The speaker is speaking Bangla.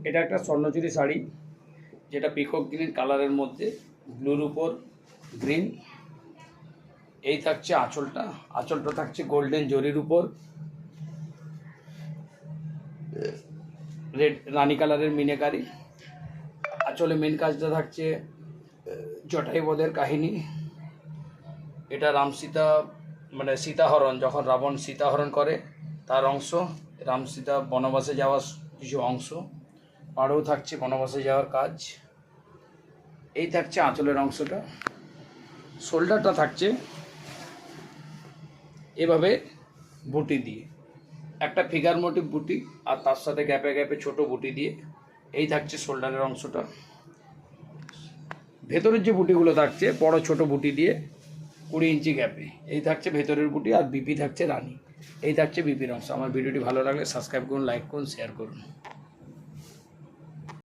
এটা একটা স্বর্ণচুরি শাড়ি, যেটা পিকক গ্রিন কালারের মধ্যে ব্লুর উপর গ্রিন। এই থাকছে আঁচলটা, আঁচলটা থাকছে গোল্ডেন জরির উপর রেড রানী কালারের মিনেকারি। আঁচলে মেন কাজটা থাকছে জটায়ুবধের কাহিনী। এটা রাম সীতা মানে সীতাহরণ, যখন রাবণ সীতাহরণ করে তার অংশ। রাম সীতা বনবাসে যাওয়ার কিছু অংশ, পাড়েও থাকছে বনবাসে যাওয়ার কাজ। এই থাকছে আঁচলের অংশটা। শোল্ডারটা থাকছে এভাবে বুটি দিয়ে, একটা ফিগার মোটিভ বুটি আর তার সাথে গ্যাপে গ্যাপে ছোট বুটি দিয়ে। এই থাকছে শোল্ডারের অংশটা। ভেতরের যে বুটিগুলো থাকছে বড় ছোট বুটি দিয়ে 20 ইঞ্চি গ্যাপে। এই থাকছে ভেতরের বুটি, আর বিপি থাকছে রানী। এই থাকছে বিপির অংশ। আমার ভিডিওটি ভালো লাগলে সাবস্ক্রাইব করুন, লাইক করুন, শেয়ার করুন।